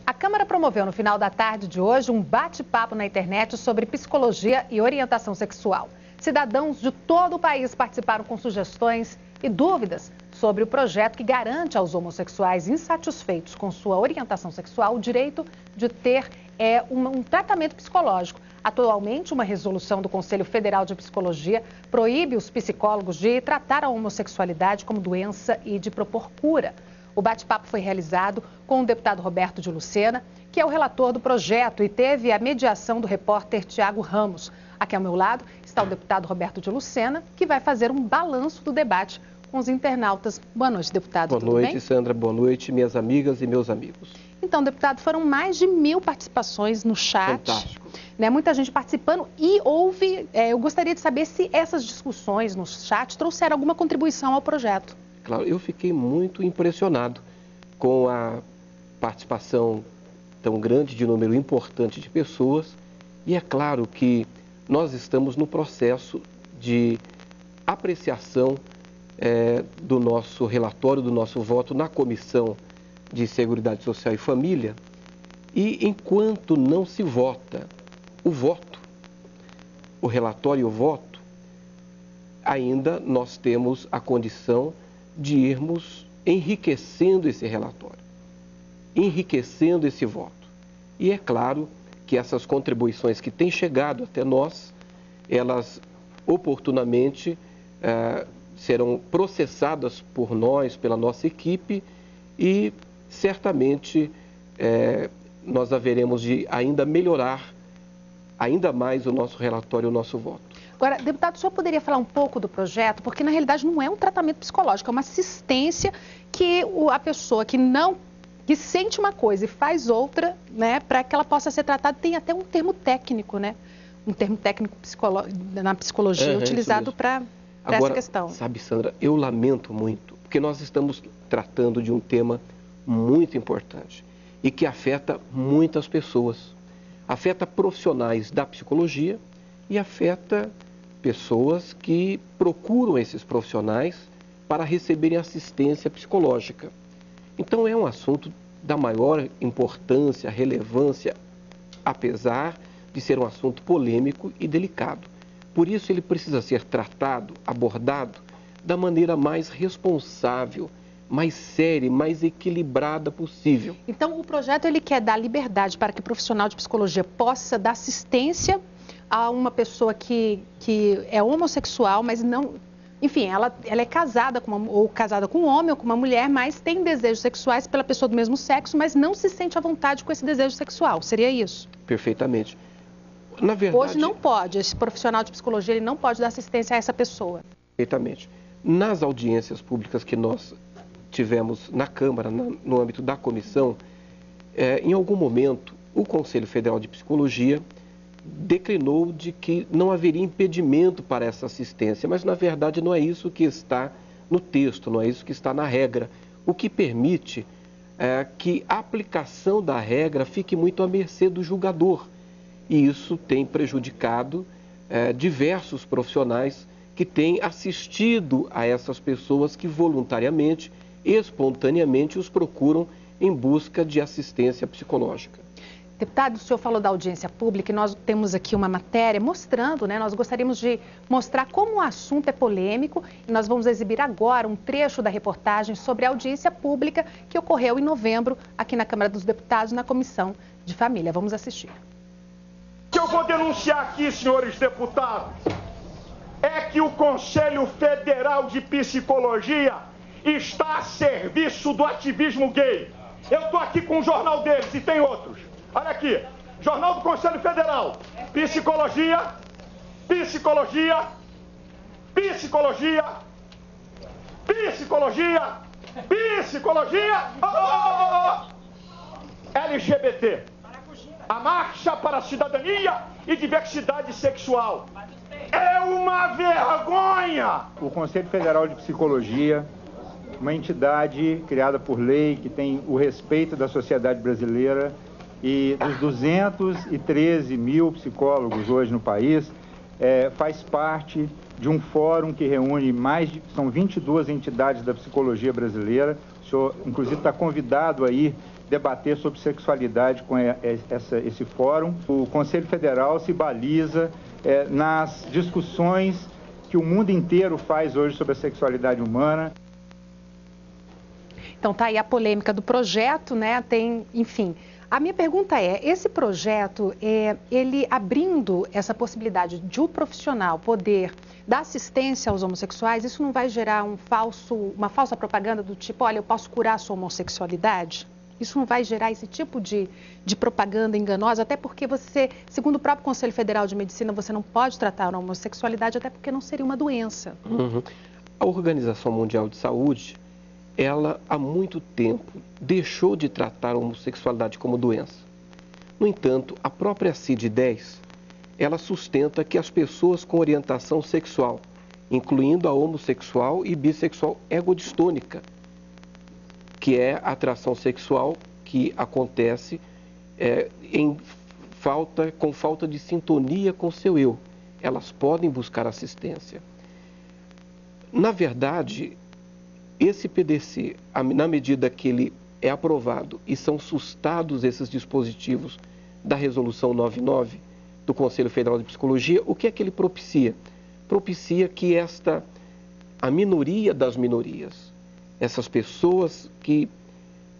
A Câmara promoveu no final da tarde de hoje um bate-papo na internet sobre psicologia e orientação sexual. Cidadãos de todo o país participaram com sugestões e dúvidas sobre o projeto que garante aos homossexuais insatisfeitos com sua orientação sexual o direito de ter um tratamento psicológico. Atualmente, uma resolução do Conselho Federal de Psicologia proíbe os psicólogos de tratar a homossexualidade como doença e de propor cura. O bate-papo foi realizado com o deputado Roberto de Lucena, que é o relator do projeto e teve a mediação do repórter Tiago Ramos. Aqui ao meu lado está o deputado Roberto de Lucena, que vai fazer um balanço do debate com os internautas. Boa noite, deputado. Boa noite, Sandra. Boa noite, minhas amigas e meus amigos. Então, deputado, foram mais de 1000 participações no chat. Fantástico. Muita gente participando e eu gostaria de saber se essas discussões no chat trouxeram alguma contribuição ao projeto. Claro, eu fiquei muito impressionado com a participação tão grande, de número importante de pessoas. E é claro que nós estamos no processo de apreciação do nosso relatório, do nosso voto na Comissão de Seguridade Social e Família. E enquanto não se vota o relatório e o voto, ainda nós temos a condição de irmos enriquecendo esse relatório, enriquecendo esse voto. E é claro que essas contribuições que têm chegado até nós, elas oportunamente serão processadas por nós, pela nossa equipe, e certamente nós haveremos de ainda melhorar ainda mais o nosso relatório e o nosso voto. Agora, deputado, o senhor poderia falar um pouco do projeto? Porque, na realidade, não é um tratamento psicológico, é uma assistência que a pessoa que sente uma coisa e faz outra, né, para que ela possa ser tratada, tem até um termo técnico, né? Um termo técnico na psicologia utilizado para essa questão. Sabe, Sandra, eu lamento muito, porque nós estamos tratando de um tema muito importante e que afeta muitas pessoas. Afeta profissionais da psicologia e afeta pessoas que procuram esses profissionais para receberem assistência psicológica. Então é um assunto da maior importância, relevância, apesar de ser um assunto polêmico e delicado. Por isso ele precisa ser tratado, abordado da maneira mais responsável, mais séria, mais equilibrada possível. Então o projeto ele quer dar liberdade para que o profissional de psicologia possa dar assistência a uma pessoa que é homossexual, mas não... Enfim, ela é casada casada com um homem ou com uma mulher, mas tem desejos sexuais pela pessoa do mesmo sexo, mas não se sente à vontade com esse desejo sexual. Seria isso? Perfeitamente. Na verdade, hoje não pode, esse profissional de psicologia ele não pode dar assistência a essa pessoa. Perfeitamente. Nas audiências públicas que nós tivemos na Câmara, no âmbito da comissão, em algum momento o Conselho Federal de Psicologia declinou de que não haveria impedimento para essa assistência, mas na verdade não é isso que está no texto, não é isso que está na regra. O que permite que a aplicação da regra fique muito à mercê do julgador. E isso tem prejudicado diversos profissionais que têm assistido a essas pessoas que voluntariamente, espontaneamente os procuram em busca de assistência psicológica. Deputado, o senhor falou da audiência pública e nós temos aqui uma matéria mostrando, né? Nós gostaríamos de mostrar como o assunto é polêmico e nós vamos exibir agora um trecho da reportagem sobre a audiência pública que ocorreu em novembro aqui na Câmara dos Deputados, na Comissão de Família. Vamos assistir. O que eu vou denunciar aqui, senhores deputados, é que o Conselho Federal de Psicologia está a serviço do ativismo gay. Eu estou aqui com o jornal deles e tem outros. Olha aqui, Jornal do Conselho Federal, psicologia, psicologia, psicologia, psicologia, psicologia, LGBT, a Marcha para a Cidadania e Diversidade Sexual. É uma vergonha! O Conselho Federal de Psicologia, uma entidade criada por lei que tem o respeito da sociedade brasileira, e dos 213 mil psicólogos hoje no país, faz parte de um fórum que reúne são 22 entidades da psicologia brasileira. O senhor, inclusive, está convidado aí debater sobre sexualidade com esse fórum. O Conselho Federal se baliza nas discussões que o mundo inteiro faz hoje sobre a sexualidade humana. Então tá aí a polêmica do projeto, né? Enfim, a minha pergunta é, esse projeto, ele abrindo essa possibilidade de o profissional poder dar assistência aos homossexuais, isso não vai gerar uma falsa propaganda do tipo, olha, eu posso curar a sua homossexualidade? Isso não vai gerar esse tipo de propaganda enganosa, até porque você, segundo o próprio Conselho Federal de Medicina, você não pode tratar a homossexualidade, até porque não seria uma doença. Uhum. A Organização Mundial de Saúde, ela há muito tempo deixou de tratar a homossexualidade como doença. No entanto, a própria CID-10, ela sustenta que as pessoas com orientação sexual, incluindo a homossexual e bissexual egodistônica, que é a atração sexual que acontece com falta de sintonia com seu eu. Elas podem buscar assistência. Na verdade, esse PDC, na medida que ele é aprovado e são sustados esses dispositivos da Resolução 99 do Conselho Federal de Psicologia, o que é que ele propicia? Propicia que a minoria das minorias, essas pessoas que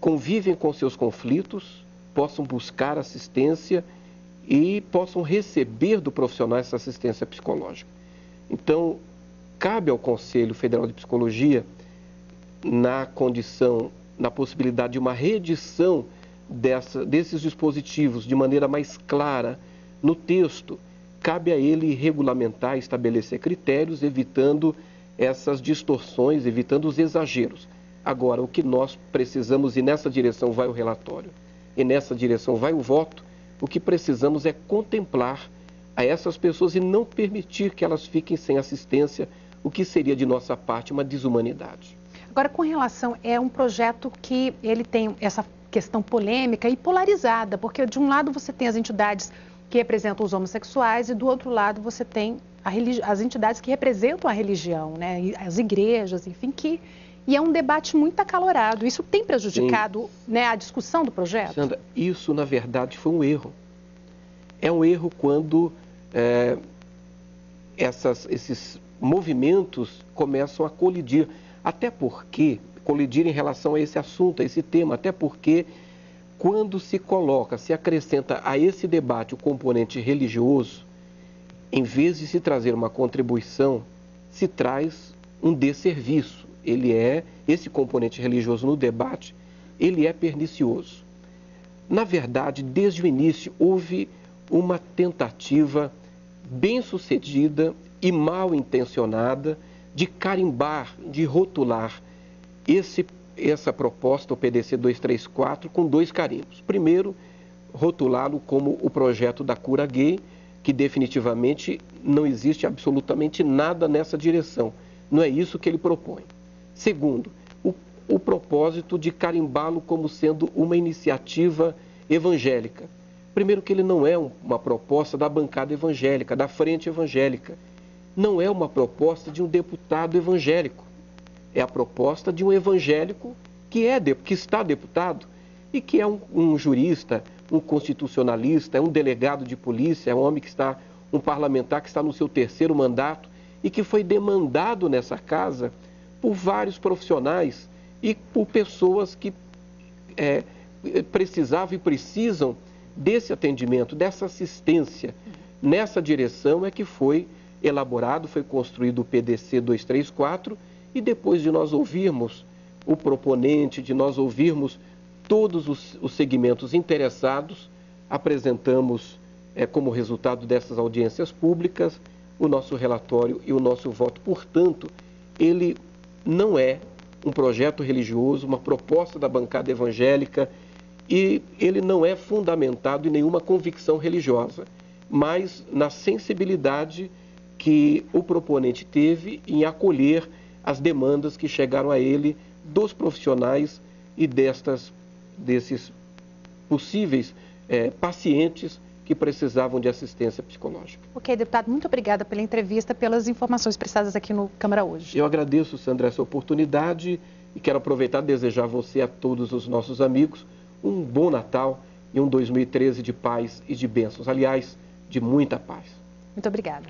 convivem com seus conflitos, possam buscar assistência e possam receber do profissional essa assistência psicológica. Então, cabe ao Conselho Federal de Psicologia, na possibilidade de uma reedição desses dispositivos de maneira mais clara no texto, cabe a ele regulamentar, estabelecer critérios, evitando essas distorções, evitando os exageros. Agora, o que nós precisamos, e nessa direção vai o relatório, e nessa direção vai o voto, o que precisamos é contemplar a essas pessoas e não permitir que elas fiquem sem assistência, o que seria de nossa parte uma desumanidade. Agora, com relação, é um projeto que ele tem essa questão polêmica e polarizada, porque de um lado você tem as entidades que representam os homossexuais e do outro lado você tem as entidades que representam a religião, né? As igrejas, enfim, e é um debate muito acalorado. Isso tem prejudicado, né, a discussão do projeto? Sandra, isso na verdade foi um erro. É um erro quando esses movimentos começam a colidir. Até porque, colidir em relação a esse assunto, a esse tema, até porque quando se acrescenta a esse debate o componente religioso, em vez de se trazer uma contribuição, se traz um desserviço. Esse componente religioso no debate, ele é pernicioso. Na verdade, desde o início, houve uma tentativa bem-sucedida e mal intencionada de carimbar, de rotular essa proposta, o PDC 234, com dois carimbos. Primeiro, rotulá-lo como o projeto da cura gay, que definitivamente não existe absolutamente nada nessa direção. Não é isso que ele propõe. Segundo, o propósito de carimbá-lo como sendo uma iniciativa evangélica. Primeiro que ele não é uma proposta da bancada evangélica, da frente evangélica. Não é uma proposta de um deputado evangélico. É a proposta de um evangélico que está deputado e que é um jurista, um constitucionalista, é um delegado de polícia, é um parlamentar que está no seu 3º mandato e que foi demandado nessa casa por vários profissionais e por pessoas que precisavam e precisam desse atendimento, dessa assistência. Nessa direção é que foi elaborado, foi construído o PDC 234 e depois de nós ouvirmos o proponente, de nós ouvirmos todos os segmentos interessados, apresentamos como resultado dessas audiências públicas o nosso relatório e o nosso voto. Portanto, ele não é um projeto religioso, uma proposta da bancada evangélica e ele não é fundamentado em nenhuma convicção religiosa, mas na sensibilidade que o proponente teve em acolher as demandas que chegaram a ele dos profissionais e desses possíveis pacientes que precisavam de assistência psicológica. Ok, deputado, muito obrigada pela entrevista, pelas informações prestadas aqui no Câmara hoje. Eu agradeço, Sandra, essa oportunidade e quero aproveitar e desejar a você e a todos os nossos amigos um bom Natal e um 2013 de paz e de bênçãos. Aliás, de muita paz. Muito obrigada.